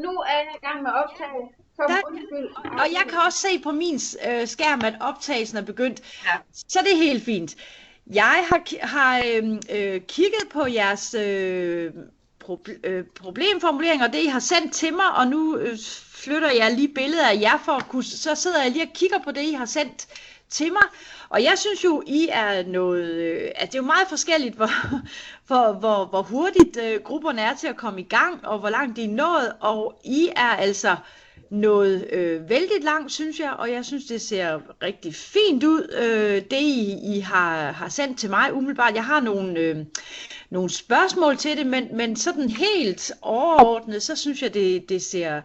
Nu er jeg i gang med at optage. Der, Undskyld. og jeg kan også se på min skærm, at optagelsen er begyndt. Ja. Så det er helt fint. Jeg har kigget på jeres problemformuleringer, og det I har sendt til mig, og nu flytter jeg lige billedet af jer, så sidder jeg lige og kigger på det, I har sendt til mig. Og jeg synes jo, I er noget, at det er jo meget forskelligt, hvor hurtigt grupperne er til at komme i gang, og hvor langt de er nået, og I er altså noget vældig langt, synes jeg, og jeg synes, det ser rigtig fint ud, det I har sendt til mig umiddelbart. Jeg har nogle spørgsmål til det, men sådan helt overordnet, så synes jeg, det ser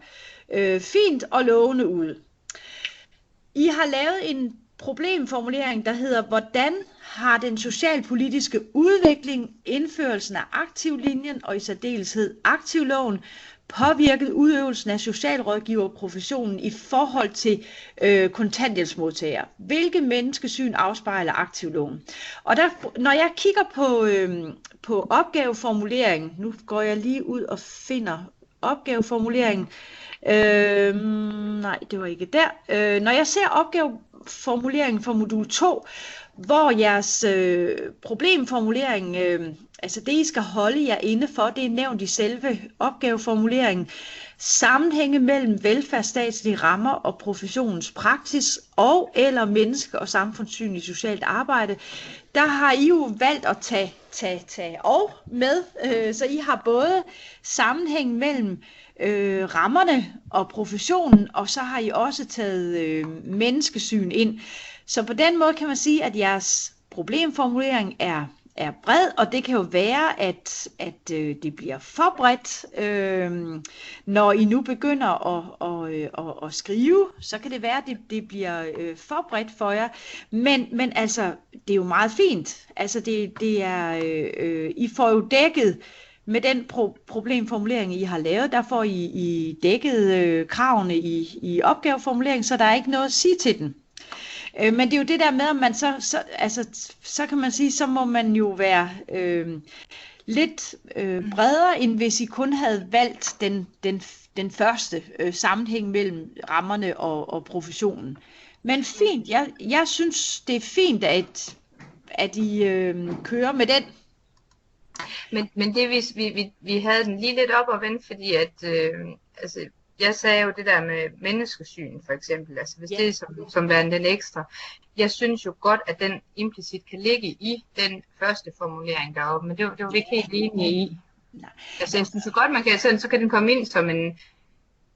fint og lovende ud. I har lavet en problemformulering, der hedder, hvordan har den socialpolitiske udvikling, indførelsen af aktivlinjen og i særdeleshed aktivloven, påvirket udøvelsen af socialrådgiverprofessionen i forhold til kontanthjælpsmodtagere? Hvilke menneskesyn afspejler aktivloven? Og når jeg kigger på opgaveformuleringen, nu går jeg lige ud og finder opgaveformuleringen. Nej, det var ikke der. Når jeg ser opgaveformuleringen for modul 2, hvor jeres problemformulering, altså det I skal holde jer inde for, det er nævnt i selve opgaveformuleringen, sammenhænge mellem velfærdsstatslige rammer og professionens praksis og eller menneske- og samfundssyn i socialt arbejde, der har I jo valgt at tage og med, så I har både sammenhæng mellem rammerne og professionen, og så har I også taget menneskesyn ind. Så på den måde kan man sige, at jeres problemformulering er bred, og det kan jo være, at det bliver for bredt, når I nu begynder at skrive, så kan det være, at det bliver for bredt for jer, men altså, det er jo meget fint, altså det er, I får jo dækket med den problemformulering, I har lavet, der får I dækket kravene i opgaveformuleringen, så der er ikke noget at sige til den. Men det er jo det der med, at man så kan man sige, så må man jo være lidt bredere, end hvis I kun havde valgt den første sammenhæng mellem rammerne og professionen. Men fint, jeg synes, det er fint, at I kører med den. Men det vi havde den lige lidt op og vende, fordi at altså jeg sagde jo det der med menneskesyn for eksempel, altså hvis det er som værende den ekstra. Jeg synes jo godt, at den implicit kan ligge i den første formulering deroppe, men det var vi ikke helt enige i. Nej. Altså jeg synes jo godt, man kan sådan, så kan den komme ind som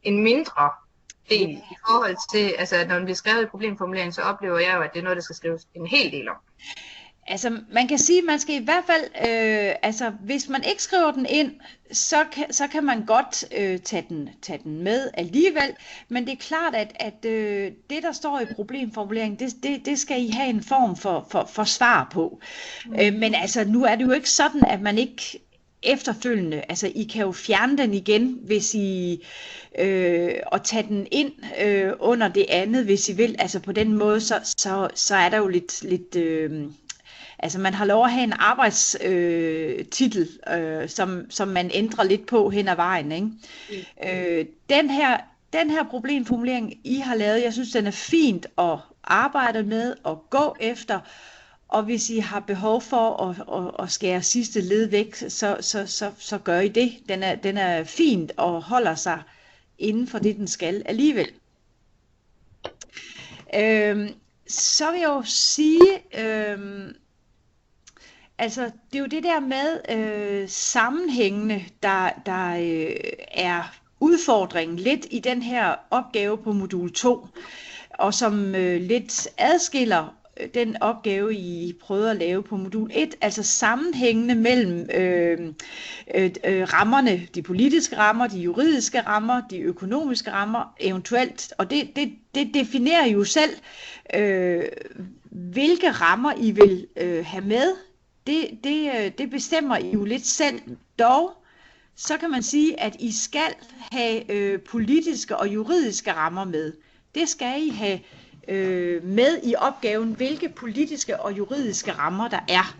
en mindre del i forhold til, altså når den bliver skrevet i problemformuleringen, så oplever jeg jo, at det er noget, der skal skrives en hel del om. Altså man kan sige, at man skal i hvert fald, altså hvis man ikke skriver den ind, så kan man godt tage den med alligevel, men det er klart, at det der står i problemformuleringen, det skal I have en form for svar på. Men altså nu er det jo ikke sådan, at man ikke efterfølgende, altså I kan jo fjerne den igen, hvis I og tage den ind under det andet, hvis I vil. Altså på den måde, så er der jo lidt altså man har lov at have en arbejdstitel, som man ændrer lidt på hen ad vejen, ikke? Den her problemformulering, I har lavet, jeg synes, den er fint at arbejde med og gå efter. Og hvis I har behov for at skære sidste led væk, så gør I det. Den er fint og holder sig inden for det, den skal alligevel. Så vil jeg jo sige, altså det er jo det der med sammenhængende, der er udfordringen lidt i den her opgave på modul 2, og som lidt adskiller den opgave, I prøvede at lave på modul 1, altså sammenhængende mellem rammerne, de politiske rammer, de juridiske rammer, de økonomiske rammer, eventuelt, og det definerer jo selv, hvilke rammer I vil have med. Det bestemmer I jo lidt selv. Dog, så kan man sige, at I skal have politiske og juridiske rammer med. Det skal I have med i opgaven, hvilke politiske og juridiske rammer der er.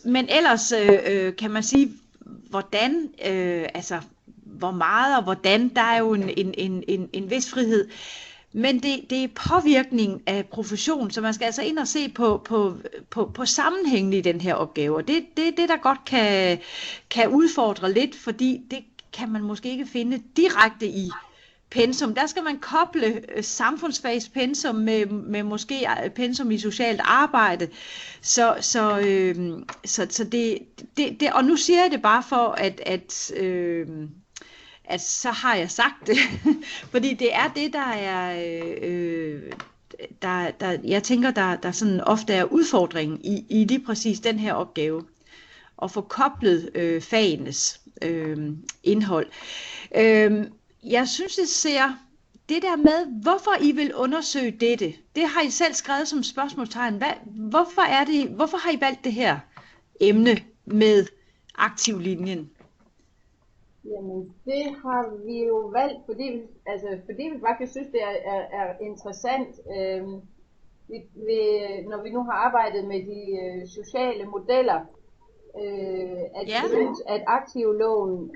Men ellers kan man sige, hvordan, altså hvor meget og hvordan, der er jo en vis frihed. Men det er påvirkning af profession, så man skal altså ind og se på sammenhængen i den her opgave. Og det der godt kan udfordre lidt, fordi det kan man måske ikke finde direkte i pensum. Der skal man koble samfundsfagspensum med måske pensum i socialt arbejde. Så det, og nu siger jeg det bare for, at så har jeg sagt det, fordi det er det, der er, jeg tænker, der sådan ofte er udfordringen i lige præcis den her opgave, at få koblet fagenes indhold. Jeg synes, det ser det der med, hvorfor I vil undersøge dette, det har I selv skrevet som spørgsmålstegn. Hvorfor har I valgt det her emne med aktivlinjen? Jamen, det har vi jo valgt, fordi vi faktisk synes, det er interessant. Når vi nu har arbejdet med de sociale modeller, at vi synes, at aktivloven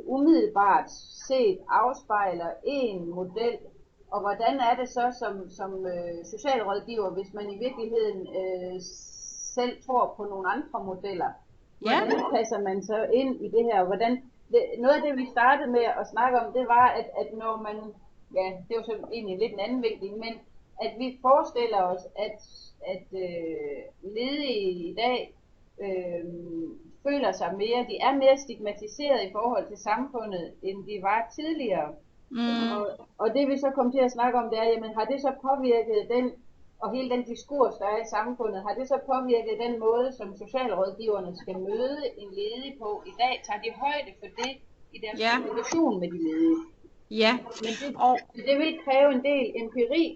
umiddelbart set afspejler en model. Og hvordan er det så som socialrådgiver, hvis man i virkeligheden selv tror på nogle andre modeller? Hvordan passer man så ind i det her? Noget af det, vi startede med at snakke om, det var, at når man, ja, det var så egentlig lidt en anden vinkling, men at vi forestiller os, at ledige i dag føler sig mere, de er mere stigmatiseret i forhold til samfundet, end de var tidligere. Og det vi så kom til at snakke om, det er, jamen har det så påvirket den, og hele den diskurs, der er i samfundet, har det så påvirket den måde, som socialrådgiverne skal møde en ledig på i dag? Tager de højde for det i deres kommunikation med de ledige? Ja. Men det vil kræve en del empiri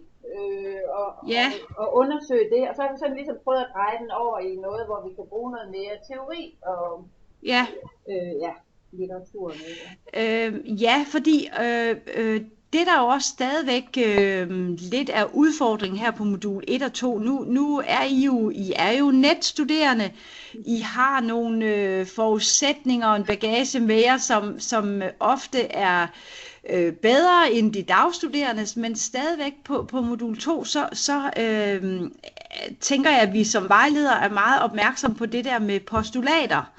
og undersøge det, og så har vi sådan ligesom prøvet at dreje den over i noget, hvor vi kan bruge noget mere teori og litteratur. Fordi det der jo også stadigvæk lidt er udfordringen her på modul 1 og 2. Nu er I er jo netstuderende. I har nogle forudsætninger og en bagage med jer, som ofte er bedre end de dagstuderendes, men stadigvæk på modul 2, så tænker jeg, at vi som vejledere er meget opmærksom på det der med postulater.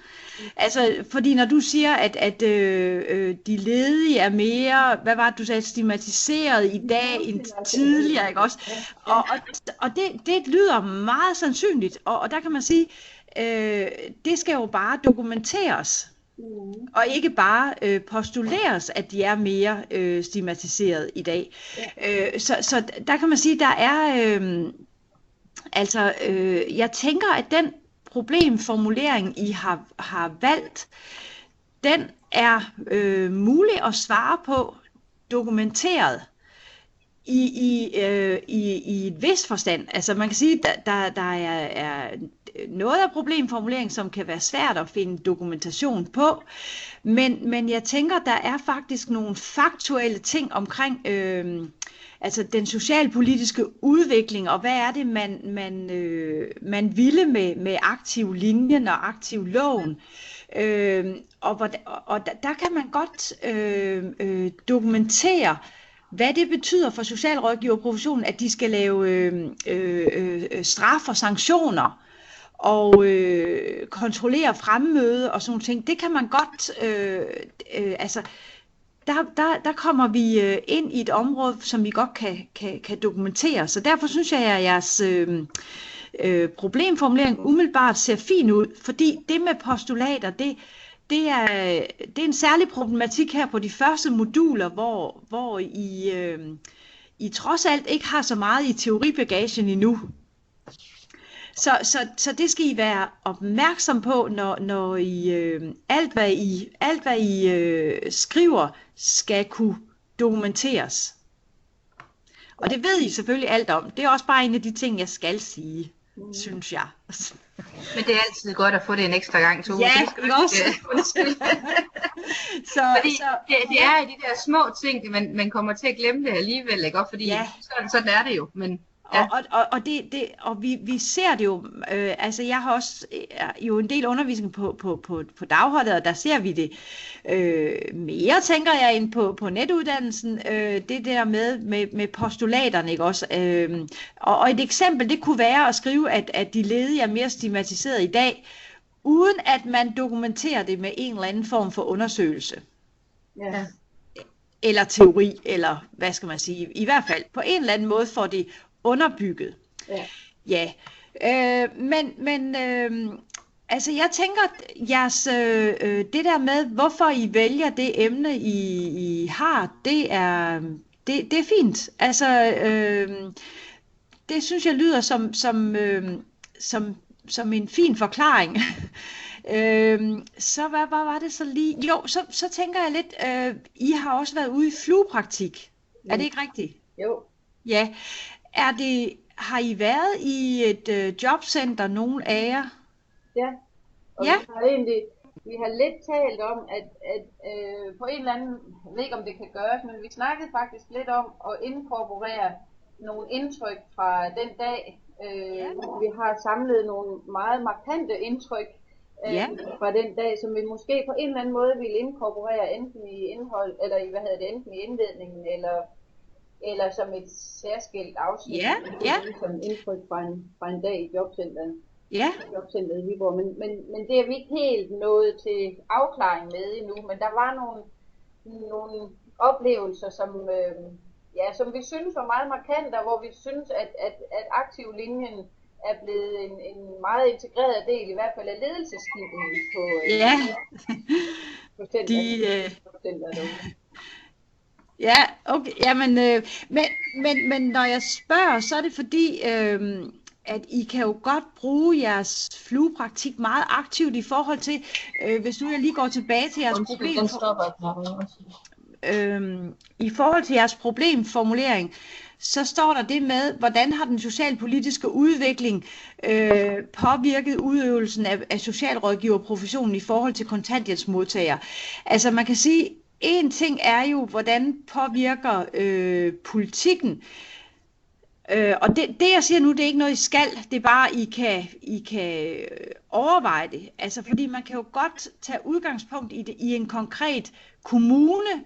Altså, fordi når du siger, at de ledige er mere, hvad var det, du sagde, stigmatiseret i dag end tidligere, ikke også? Og det lyder meget sandsynligt, og der kan man sige, det skal jo bare dokumenteres, og ikke bare postuleres, at de er mere stigmatiseret i dag. Så der kan man sige, der er, jeg tænker, at den problemformulering, I har valgt, den er mulig at svare på dokumenteret i et vis forstand. Altså man kan sige, at der er noget af problemformuleringen, som kan være svært at finde dokumentation på, men jeg tænker, der er faktisk nogle faktuelle ting omkring altså den socialpolitiske udvikling, og hvad er det, man ville med aktivlinjen og aktivloven. Og der kan man godt dokumentere, hvad det betyder for socialrådgiverprofessionen, at de skal lave straf og sanktioner, og kontrollere fremmøde og sådan nogle ting. Det kan man godt, der kommer vi ind i et område, som vi godt kan dokumentere. Så derfor synes jeg, at jeres problemformulering umiddelbart ser fin ud, fordi det med postulater, det er en særlig problematik her på de første moduler, hvor I trods alt ikke har så meget i teoribagagen endnu. Så det skal I være opmærksom på, når I alt hvad I skriver skal kunne dokumenteres. Og det ved I selvfølgelig alt om. Det er også bare en af de ting, jeg skal sige, synes jeg. Men det er altid godt at få det en ekstra gang, Tove. Ja, ikke også? Fordi det er de der små ting, man kommer til at glemme det alligevel, ikke? Fordi sådan er det jo. Men Ja. Og vi ser det jo, altså jeg har også jo en del undervisning på dagholdet, og der ser vi det mere, tænker jeg, end på netuddannelsen, det der med postulaterne, ikke også? Og et eksempel, det kunne være at skrive, at de ledige er mere stigmatiseret i dag, uden at man dokumenterer det med en eller anden form for undersøgelse. Ja. Eller teori, eller hvad skal man sige, i hvert fald på en eller anden måde får det underbygget. Ja. Men altså jeg tænker, at jeres, det der med, hvorfor I vælger det emne, I har, det er fint. Altså, det synes jeg lyder som en fin forklaring. Så hvad var det så lige? Jo, så tænker jeg lidt, I har også været ude i fluepraktik. Er det ikke rigtigt? Jo. Ja. Har I været i et jobcenter, nogen af jer? Ja. Og Ja. Vi har lidt talt om, at på en eller anden, jeg ved ikke om det kan gøres, men vi snakkede faktisk lidt om at inkorporere nogle indtryk fra den dag. Vi har samlet nogle meget markante indtryk fra den dag, som vi måske på en eller anden måde ville inkorporere enten i indhold, eller i, enten i indledningen, eller som et særskilt afsnit, som indtryk fra en dag i jobcenteret. Ja. Jobcenteret i Viborg, men det er vi ikke helt nået til afklaring med endnu, men der var nogle oplevelser, som vi synes var meget markante, og hvor vi synes, at aktiv linjen er blevet en meget integreret del, i hvert fald af ledelsesskibet på centret. Ja, okay. Jamen, men når jeg spørger, så er det fordi, at I kan jo godt bruge jeres fluepraktik meget aktivt i forhold til, hvis nu jeg lige går tilbage til jeres i forhold til jeres problemformulering, så står der det med, hvordan har den socialpolitiske udvikling påvirket udøvelsen af socialrådgiverprofessionen i forhold til kontanthjælpsmodtagere. Altså man kan sige, en ting er jo, hvordan påvirker politikken. Og det jeg siger nu, det er ikke noget I skal, det er bare I kan overveje det. Altså fordi man kan jo godt tage udgangspunkt i en konkret kommune,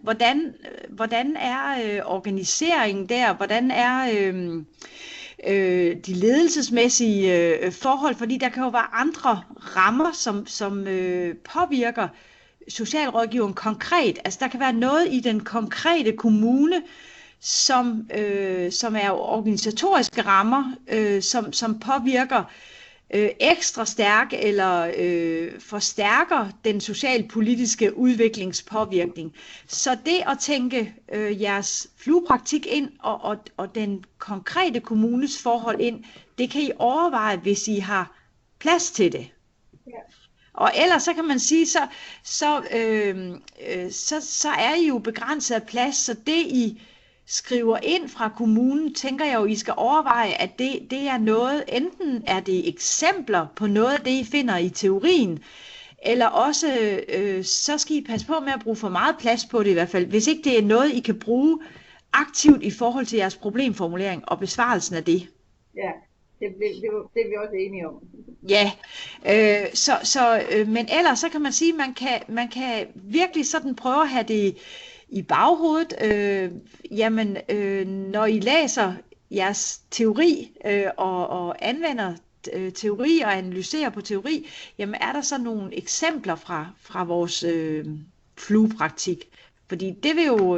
hvordan er organiseringen der, hvordan er de ledelsesmæssige forhold, fordi der kan jo være andre rammer, som påvirker socialrådgiveren konkret. Altså der kan være noget i den konkrete kommune, som er organisatoriske rammer, som påvirker ekstra stærk eller forstærker den socialpolitiske udviklingspåvirkning. Så det at tænke jeres fluepraktik ind og den konkrete kommunes forhold ind, det kan I overveje, hvis I har plads til det. Ja. Og ellers så kan man sige, så er I jo begrænset af plads, så det I skriver ind fra kommunen, tænker jeg jo, I skal overveje, at det er noget, enten er det eksempler på noget af det, I finder i teorien, eller også så skal I passe på med at bruge for meget plads på det i hvert fald, hvis ikke det er noget, I kan bruge aktivt i forhold til jeres problemformulering og besvarelsen af det. Ja, det er vi også enige om. Ja, men ellers så kan man sige, man kan virkelig sådan prøve at have det i baghovedet, når I læser jeres teori og anvender teori og analyserer på teori, jamen er der så nogle eksempler fra vores fluepraktik? Fordi det vil jo,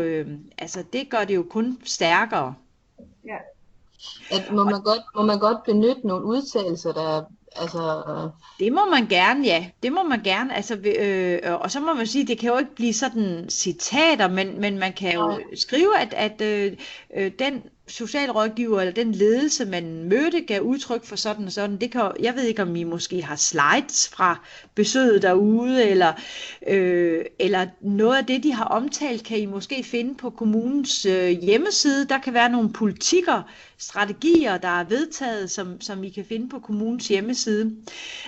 det gør det jo kun stærkere. Ja. Må man godt benytte nogle udtalelser, der Det må man gerne, ja. Det må man gerne. Og så må man sige, det kan jo ikke blive sådan citater, men man kan jo skrive, at den socialrådgiver eller den ledelse, man mødte, gav udtryk for sådan og sådan. Jeg ved ikke, om I måske har slides fra besøget derude, eller noget af det, de har omtalt, kan I måske finde på kommunens hjemmeside. Der kan være nogle politikker, strategier, der er vedtaget, som I kan finde på kommunens hjemmeside.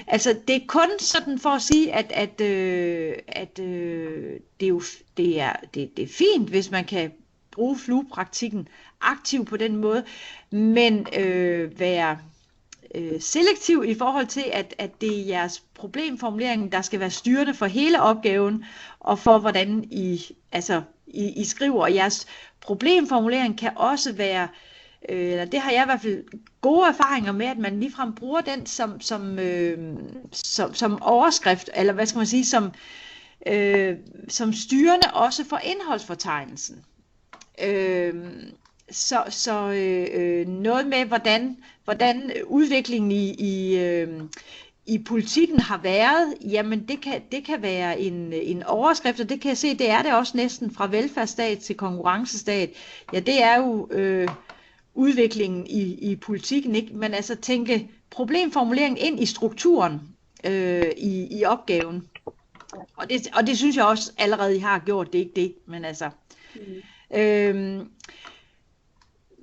Altså, det er kun sådan for at sige, at det er fint, hvis man kan bruge fluepraktikken aktiv på den måde, men være selektiv i forhold til, at det er jeres problemformulering, der skal være styrende for hele opgaven, og for hvordan I skriver. Og jeres problemformulering kan også være, det har jeg i hvert fald gode erfaringer med, at man ligefrem bruger den som overskrift, eller hvad skal man sige, som styrende også for indholdsfortegnelsen. Noget med, hvordan udviklingen i politikken har været, jamen det kan være en overskrift, og det kan jeg se, det er det også næsten fra velfærdsstat til konkurrencestat. Ja, det er jo udviklingen i politikken, ikke? Men altså tænke problemformuleringen ind i strukturen i opgaven. Og det synes jeg også allerede I har gjort, det er ikke det, men altså...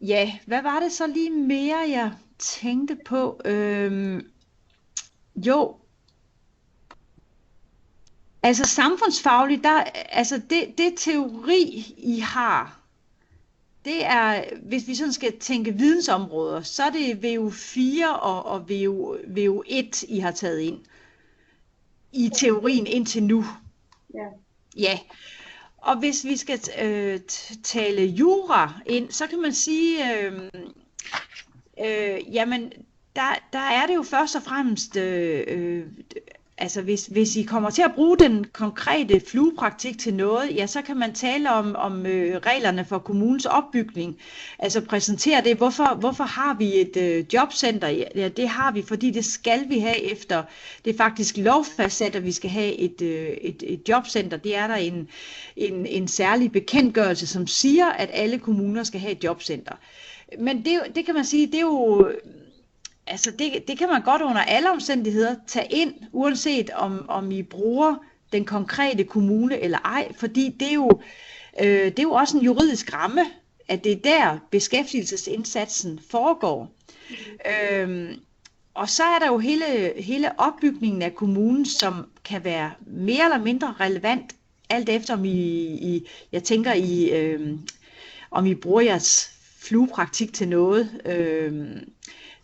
Ja, hvad var det så lige mere, jeg tænkte på? Jo, altså samfundsfagligt, det teori, I har, det er, hvis vi sådan skal tænke vidensområder, så er det VU4 og VU1, I har taget ind i teorien indtil nu. Ja. Og hvis vi skal tale jura ind, så kan man sige, jamen der er det jo først og fremmest, altså hvis I kommer til at bruge den konkrete fluepraktik til noget, ja, så kan man tale om reglerne for kommunens opbygning. Altså præsentere det, hvorfor har vi et jobcenter? Ja, det har vi, fordi det skal vi have efter, det er faktisk lovfastsat, at vi skal have et jobcenter. Det er der en særlig bekendtgørelse, som siger, at alle kommuner skal have et jobcenter. Men det kan man sige, det er jo... Altså det kan man godt under alle omstændigheder tage ind, uanset om I bruger den konkrete kommune eller ej, fordi det er jo også en juridisk ramme, at det er der beskæftigelsesindsatsen foregår. Og så er der jo hele opbygningen af kommunen, som kan være mere eller mindre relevant, alt efter om I bruger jeres fluepraktik til noget.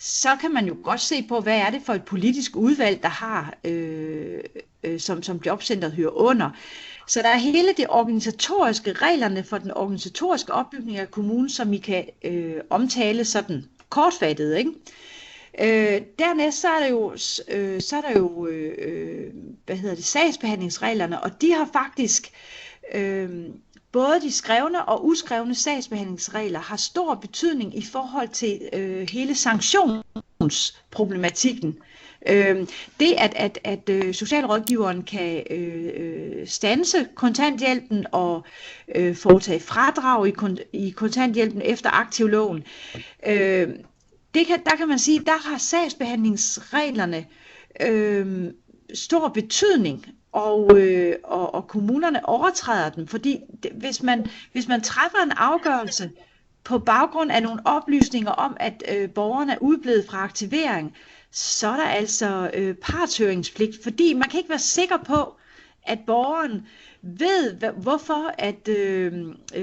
Så kan man jo godt se på, hvad er det for et politisk udvalg, der har, som jobcentret hører under. Så der er hele det organisatoriske, reglerne for den organisatoriske opbygning af kommunen, som I kan omtale sådan kortfattet, ikke? Dernæst så er der jo sagsbehandlingsreglerne, og de har faktisk både de skrevne og uskrevne sagsbehandlingsregler har stor betydning i forhold til hele sanktionsproblematikken. Det at socialrådgiveren kan standse kontanthjælpen og foretage fradrag i kontanthjælpen efter aktivloven, der kan man sige, der har sagsbehandlingsreglerne stor betydning. Og kommunerne overtræder den, fordi hvis man træffer en afgørelse på baggrund af nogle oplysninger om, at borgeren er udeblevet fra aktivering, så er der altså partshøringspligt, fordi man kan ikke være sikker på, at borgeren ved,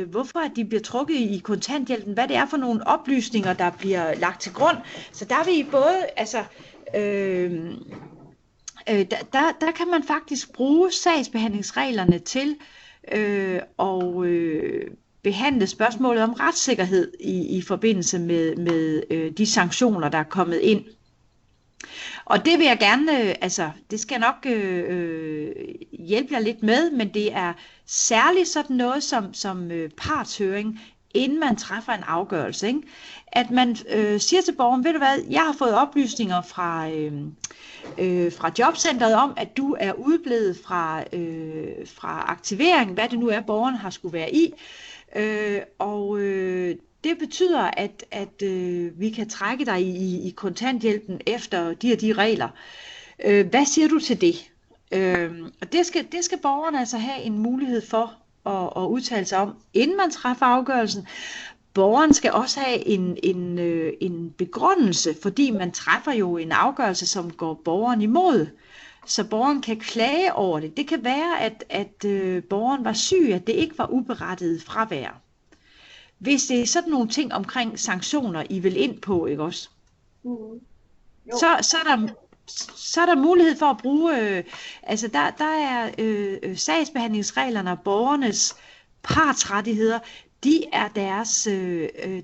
hvorfor at de bliver trukket i kontanthjælpen, hvad det er for nogle oplysninger, der bliver lagt til grund. Så der vil I både, der kan man faktisk bruge sagsbehandlingsreglerne til at behandle spørgsmålet om retssikkerhed i forbindelse med de sanktioner, der er kommet ind. Og det vil jeg gerne, det skal nok hjælpe jer lidt med, men det er særligt sådan noget som partshøring, inden man træffer en afgørelse, ikke? At man siger til borgeren, ved du hvad, jeg har fået oplysninger fra jobcentret om, at du er udeblevet fra aktivering, hvad det nu er, borgeren har skulle være i, det betyder, at vi kan trække dig i kontanthjælpen efter de og de regler. Hvad siger du til det? Og det skal borgerne altså have en mulighed for at udtale sig om, inden man træffer afgørelsen. Borgeren skal også have en begrundelse, fordi man træffer jo en afgørelse, som går borgeren imod, så borgeren kan klage over det. Det kan være, at borgeren var syg, at det ikke var uberettiget fravær. hvis det er sådan nogle ting omkring sanktioner, I vil ind på, ikke også? Mm. Så er der mulighed for at bruge, altså der er sagsbehandlingsreglerne og borgernes partsrettigheder, de er deres,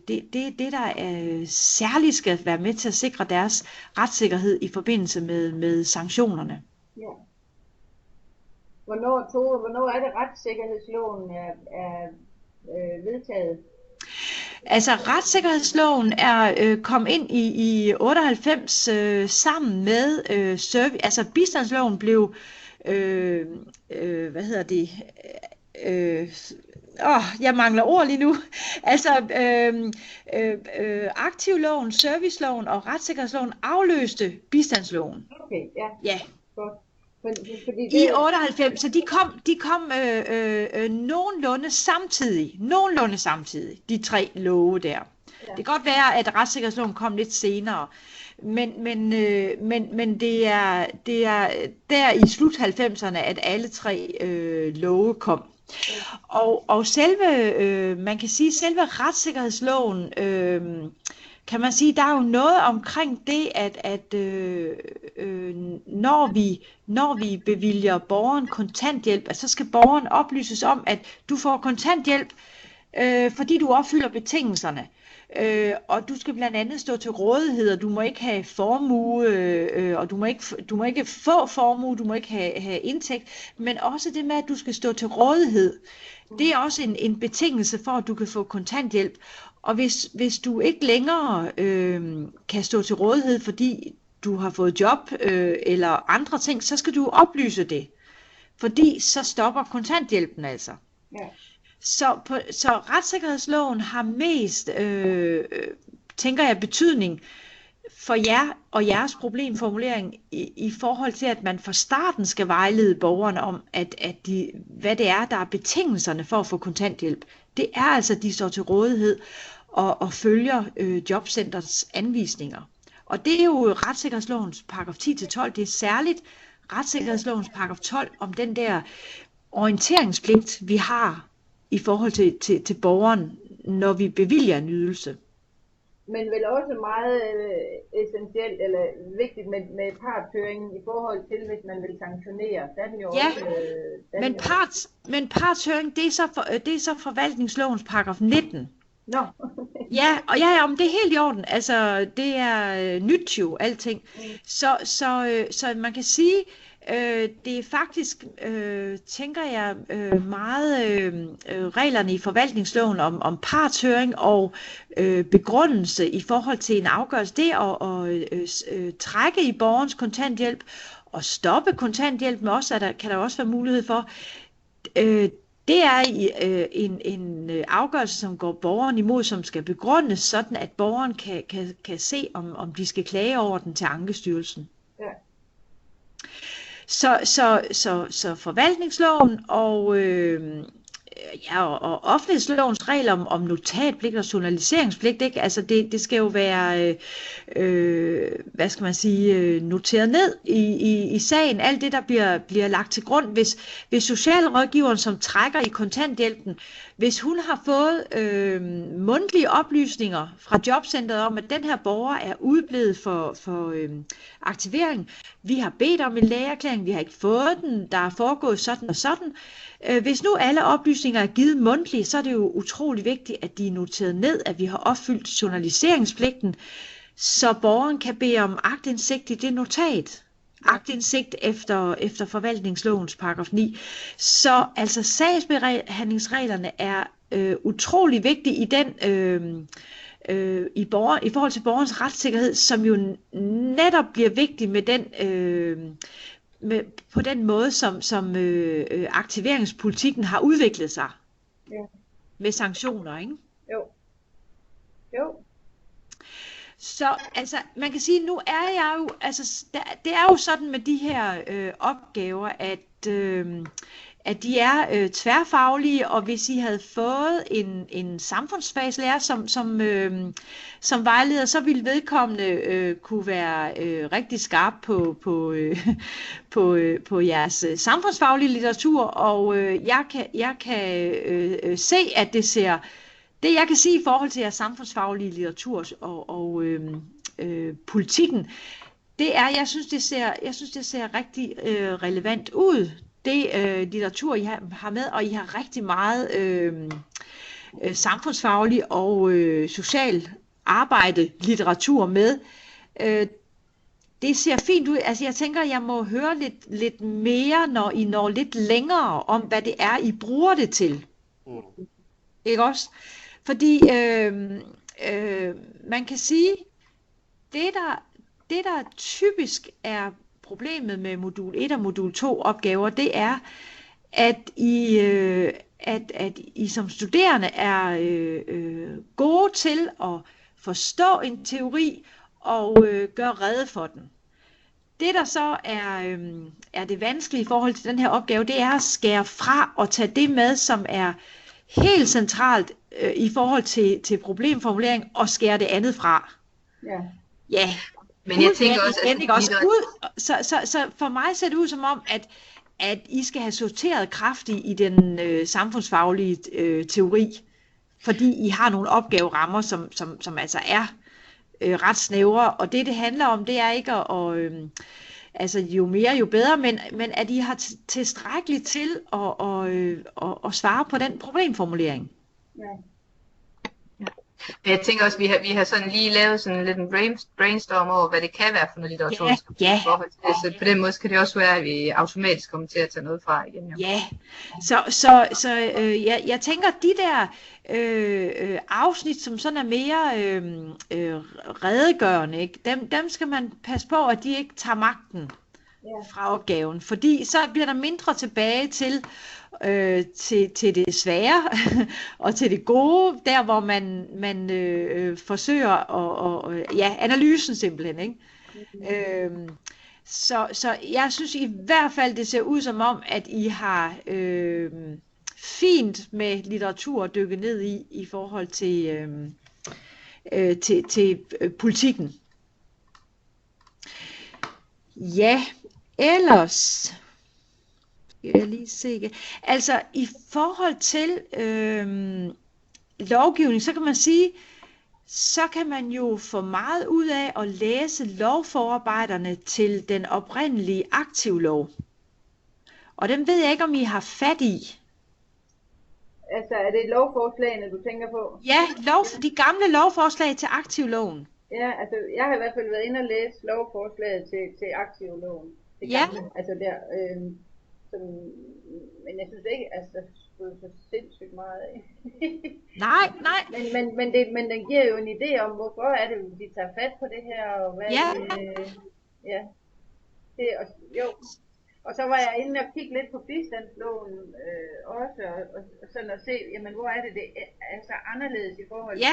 det der særligt skal være med til at sikre deres retssikkerhed i forbindelse med sanktionerne. Ja. Hvornår er det retssikkerhedsloven er vedtaget? Altså retssikkerhedsloven er kommet ind i 98 sammen med altså bistandsloven blev jeg mangler ord lige nu. Altså aktivloven, serviceloven og retssikkerhedsloven afløste bistandsloven. Okay, ja. Ja. Godt. I 98, så de kom nogenlunde samtidig, de tre love der. Ja. Det kan godt være, at retssikkerhedsloven kom lidt senere, men det er der i slut 90'erne, at alle tre love kom. Og selve, man kan sige, selve retssikkerhedsloven, kan man sige, der er jo noget omkring det, at når vi bevilger borgeren kontanthjælp, så skal borgeren oplyses om, at du får kontanthjælp, fordi du opfylder betingelserne. Og du skal blandt andet stå til rådighed, og du må ikke have formue, og du må ikke få formue, du må ikke have indtægt, men også det med, at du skal stå til rådighed. Det er også en betingelse for, at du kan få kontanthjælp. Og hvis du ikke længere kan stå til rådighed, fordi du har fået job eller andre ting, så skal du oplyse det. Fordi så stopper kontanthjælpen altså. Ja. Så retssikkerhedsloven har mest, tænker jeg, betydning for jer og jeres problemformulering i forhold til, at man fra starten skal vejlede borgerne om, hvad det er, der er betingelserne for at få kontanthjælp. Det er altså, at de står til rådighed og følger jobcenterets anvisninger. Og det er jo retssikkerhedslovens paragraf 10-12. Det er særligt retssikkerhedslovens paragraf 12 om den der orienteringspligt, vi har i forhold til borgeren, når vi bevilger en ydelse. Men vel også meget essentielt eller vigtigt med partshøringen i forhold til, hvis man vil sanktionere. Men partshøring, det er så forvaltningslovens paragraf 19. Nå. Ja, og men det er helt i orden. Altså, det er nyt jo, alting. Så man kan sige, det er faktisk, tænker jeg, meget reglerne i forvaltningsloven om partshøring og begrundelse i forhold til en afgørelse. Det at trække i borgerens kontanthjælp og stoppe kontanthjælpen også, kan der også være mulighed for. Det er en afgørelse, som går borgeren imod, som skal begrundes, sådan at borgeren kan se, om de skal klage over den til Ankestyrelsen. Ja. Så forvaltningsloven og offentlighedslovens regler om notatpligt og journaliseringspligt, ikke? Altså det skal jo være, hvad skal man sige, noteret ned i sagen, alt det der bliver lagt til grund, hvis socialrådgiveren, som trækker i kontanthjælpen, hvis hun har fået mundtlige oplysninger fra jobcentret om, at den her borger er udeblevet for aktivering, vi har bedt om en lægeerklæring, vi har ikke fået den, der er foregået sådan og sådan. Hvis nu alle oplysninger er givet mundtligt, så er det jo utrolig vigtigt, at de er noteret ned, at vi har opfyldt journaliseringspligten, så borgeren kan bede om aktindsigt i det notat. Aktindsigt efter forvaltningslovens paragraf 9. Så altså sagsbehandlingsreglerne er utrolig vigtige i den i forhold til borgerens retssikkerhed, som jo netop bliver vigtig med den på den måde, som aktiveringspolitikken har udviklet sig. Ja. Med sanktioner, ikke? Jo. Så altså, man kan sige, nu er jeg jo, altså, det er jo sådan med de her opgaver, at de er tværfaglige, og hvis I havde fået en samfundsfagslærer som vejleder, så ville vedkommende kunne være rigtig skarp på jeres samfundsfaglige litteratur, og jeg kan se, at det ser Det jeg kan sige i forhold til jeres samfundsfaglige litteratur og politikken, det er, jeg synes det ser rigtig relevant ud, det litteratur I har med, og I har rigtig meget samfundsfaglig og social arbejde litteratur med. Det ser fint ud. Altså jeg tænker, jeg må høre lidt mere, når I når lidt længere om, hvad det er, I bruger det til. Ikke også? Fordi man kan sige, det der typisk er problemet med modul 1 og modul 2 opgaver, det er, at I som studerende er gode til at forstå en teori og gøre rede for den. Det der så er det vanskelige i forhold til den her opgave, det er at skære fra og tage det med, som er helt centralt i forhold til problemformulering, og skære det andet fra. Ja. Men jeg tænker også, at så for mig ser det ud som om, at I skal have sorteret kraftigt i den samfundsfaglige teori, fordi I har nogle opgaverammer, som altså er ret snævre, og det handler om, det er ikke altså jo mere jo bedre, men at I har tilstrækkeligt til at svare på den problemformulering. Ja. Jeg tænker også, vi har sådan lige lavet sådan lidt en brainstorm over, hvad det kan være for noget litteratur. Ja. I forhold til det. Så på den måde kan det også være, at vi automatisk kommer til at tage noget fra igen. Jo. Ja, så jeg tænker, de der afsnit, som sådan er mere redegørende, ikke? Dem skal man passe på, at de ikke tager magten fra opgaven, fordi så bliver der mindre tilbage til det svære og til det gode, der hvor man forsøger analysen simpelthen, ikke? Så jeg synes i hvert fald, det ser ud som om, at I har fint med litteratur at dykke ned i forhold til politikken. Ja, ellers skal jeg lige se. Altså i forhold til lovgivning, så kan man sige, så kan man jo få meget ud af at læse lovforarbejderne til den oprindelige aktivlov. Og dem ved jeg ikke, om I har fat i. Altså er det lovforslagene, du tænker på? Ja, de gamle lovforslag til aktivloven. Ja, altså jeg har i hvert fald været inde og læse lovforslaget til aktivloven. Det gamle, altså der, men jeg synes ikke, altså der stod så sindssygt meget af. Nej. Men den giver jo en idé om, hvorfor er det, de tager fat på det her, og hvad jo. Og så var jeg inde og kigge lidt på bistandsloven også, og sådan at se, jamen hvor er det er så anderledes i forhold til,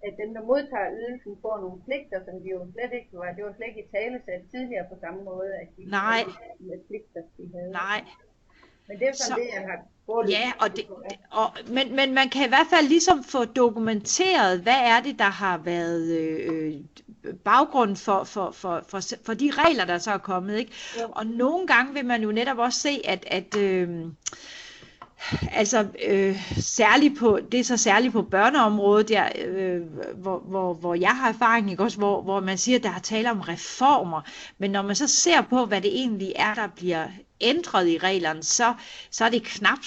at dem, der modtager ydelsen, får nogle pligter, som de jo slet ikke var. Det var slet ikke i talesat tidligere på samme måde, at de med pligter, de havde. Nej. Men det er sådan det, jeg har brugt. Ja, men man kan i hvert fald ligesom få dokumenteret, hvad er det, der har været baggrund for de regler, der så er kommet, ikke? Ja. Og nogle gange vil man jo netop også se, at altså særligt på børneområdet, hvor jeg har erfaring, ikke også, hvor man siger, at der er tale om reformer, men når man så ser på, hvad det egentlig er, der bliver ændret i reglerne, så er det knap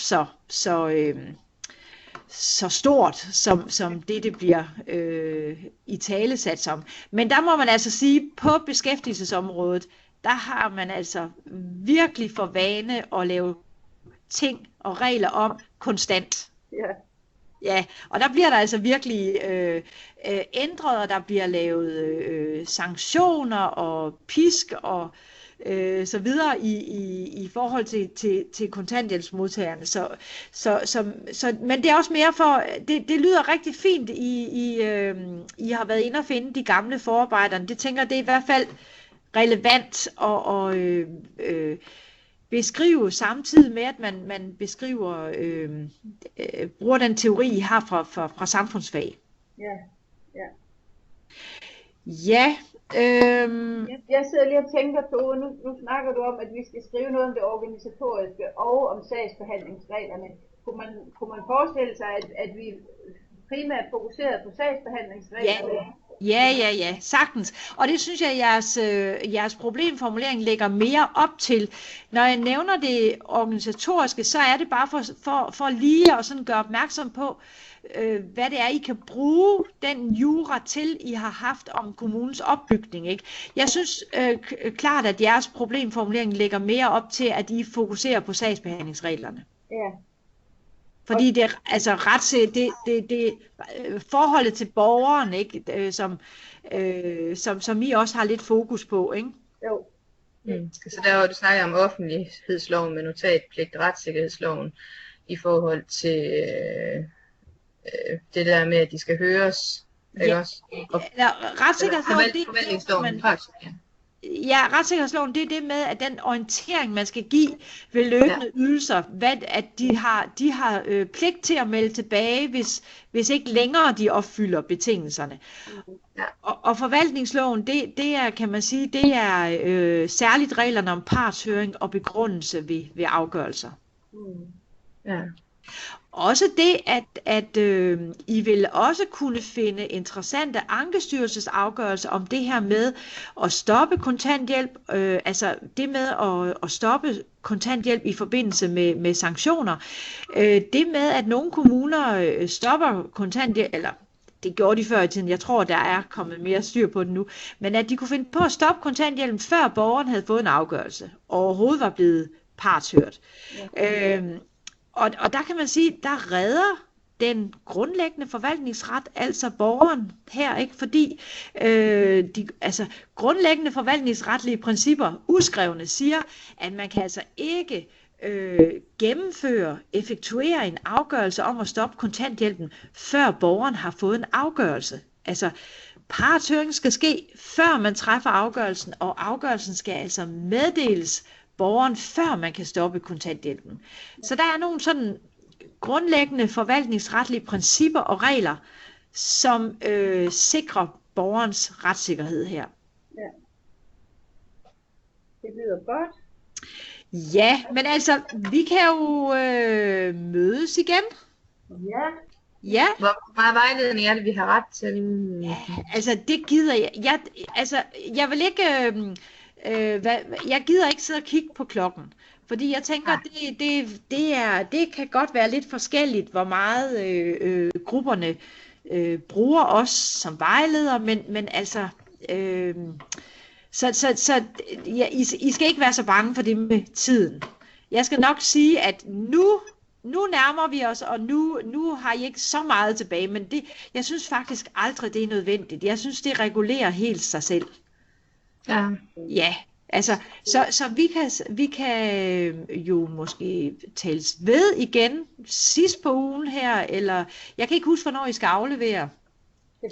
så stort, som det bliver italesat som. Men der må man altså sige, på beskæftigelsesområdet, der har man altså virkelig for vane at lave ting og regler om konstant. Ja, og der bliver der altså virkelig ændret, og der bliver lavet sanktioner og pisk og så videre i forhold til kontanthjælpsmodtagerne. Men det er også mere for, det lyder rigtig fint, I har været inde og finde de gamle forarbejderne. Det tænker, det er i hvert fald relevant at beskrive samtidig med, at man beskriver, bruger den teori, I har fra samfundsfag. Ja. Jeg sidder lige og tænker, Tove, nu snakker du om, at vi skal skrive noget om det organisatoriske og om sagsbehandlingsreglerne. kunne man forestille sig, at vi primært fokuserer på sagsbehandlingsreglerne? Ja, sagtens. Og det synes jeg, at jeres problemformulering lægger mere op til. Når jeg nævner det organisatoriske, så er det bare for lige at sådan gøre opmærksom på, hvad det er, I kan bruge den jura til, I har haft om kommunens opbygning. Ikke? Jeg synes klart, at jeres problemformulering lægger mere op til, at I fokuserer på sagsbehandlingsreglerne. Ja. Fordi det altså det forholdet til borgeren, ikke, som I også har lidt fokus på, ikke? Jo. Så der var du snakker om offentlighedsloven med notatpligt, retssikkerhedsloven i forhold til det der med, at de skal høres, ikke også? Retssikkerhedsloven, retssikkerhedsloven, det er det med, at den orientering, man skal give ved løbende ydelser, at de har pligt til at melde tilbage, hvis ikke længere de opfylder betingelserne. Og forvaltningsloven, det er, kan man sige, det er særligt reglerne om partshøring og begrundelse ved afgørelser. Ja. Også det, at I vil også kunne finde interessante ankestyrelsesafgørelser om det her med at stoppe kontanthjælp, altså det med at stoppe kontanthjælp i forbindelse med sanktioner. Det med, at nogle kommuner stopper kontanthjælp, eller det gjorde de før i tiden, jeg tror, der er kommet mere styr på det nu, men at de kunne finde på at stoppe kontanthjælpen, før borgeren havde fået en afgørelse, og overhovedet var blevet partshørt. Og der kan man sige, der redder den grundlæggende forvaltningsret, altså borgeren her, ikke? Fordi grundlæggende forvaltningsretlige principper, uskrevne, siger, at man kan altså ikke effektuere en afgørelse om at stoppe kontanthjælpen, før borgeren har fået en afgørelse. Altså partshøring skal ske, før man træffer afgørelsen, og afgørelsen skal altså meddeles borgeren, før man kan stoppe kontanthjælpen. Så der er nogle sådan grundlæggende forvaltningsretlige principper og regler, som sikrer borgerens retssikkerhed her. Ja. Det lyder godt. Ja, men altså, vi kan jo mødes igen. Ja. Ja. Hvor meget vejledning er det, vi har ret til? Ja, altså, det gider jeg. Jeg vil ikke... jeg gider ikke sidde og kigge på klokken, fordi jeg tænker, det kan godt være lidt forskelligt, hvor meget grupperne bruger os som vejledere, men altså, I skal ikke være så bange for det med tiden. Jeg skal nok sige, at nu nærmer vi os, og nu har I ikke så meget tilbage, men jeg synes faktisk aldrig, det er nødvendigt. Jeg synes, det regulerer helt sig selv. Ja, altså, så vi kan jo måske tales ved igen sidst på ugen her, eller jeg kan ikke huske, hvornår I skal aflevere.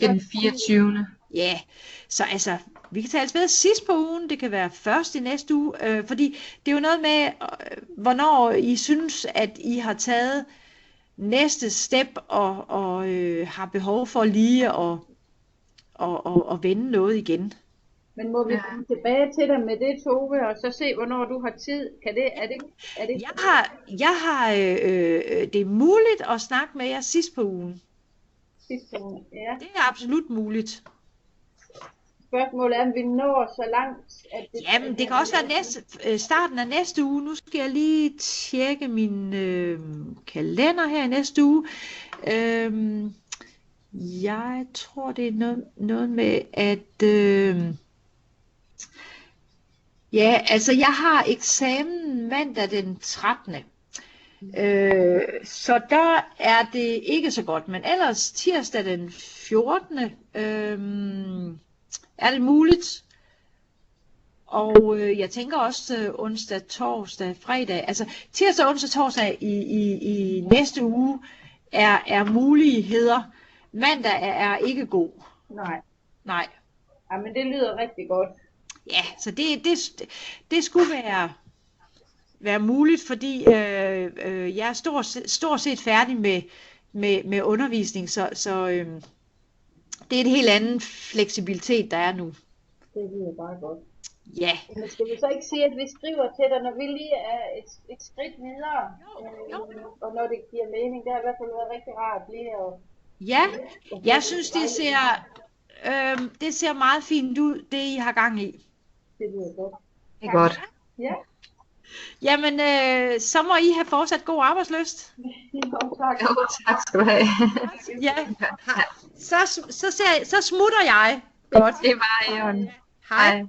Den 24. Ja, så altså, vi kan tales ved sidst på ugen, det kan være først i næste uge, fordi det er jo noget med, hvornår I synes, at I har taget næste step, og har behov for lige at vende noget igen. Men må vi komme tilbage til dig med det, Tove, og så se, hvornår du har tid? Er det? Det er muligt at snakke med jer sidst på ugen. Sidst på ugen, ja. Det er absolut muligt. Spørgsmålet er, om vi når så langt, at det... Jamen, det kan også være starten af næste uge. Nu skal jeg lige tjekke min kalender her i næste uge. Jeg tror, det er noget med, at... ja, altså jeg har eksamen mandag den 13. Så der er det ikke så godt, men ellers tirsdag den 14. Er det muligt. Og jeg tænker også onsdag, torsdag, fredag, altså tirsdag, onsdag, torsdag i næste uge er muligheder. Mandag er ikke god. Nej. Ja, men det lyder rigtig godt. Ja, så det skulle være muligt, fordi jeg er stort set færdig med undervisning, så det er en helt anden fleksibilitet, der er nu. Det lyder bare godt. Ja. Men skal vi så ikke sige, at vi skriver til dig, når vi lige er et skridt videre? Jo. Og når det giver mening, det har i hvert fald været rigtig rart lige at... Ja, jeg synes, det ser meget fint ud, det I har gang i. Det lyder godt. Det er godt. Ja. Jamen, så må I have fortsat god arbejdslyst. Jo, tak. Jo, tak skal du have. Ja, så smutter jeg. Godt. Det var i orden. Hej. Hej.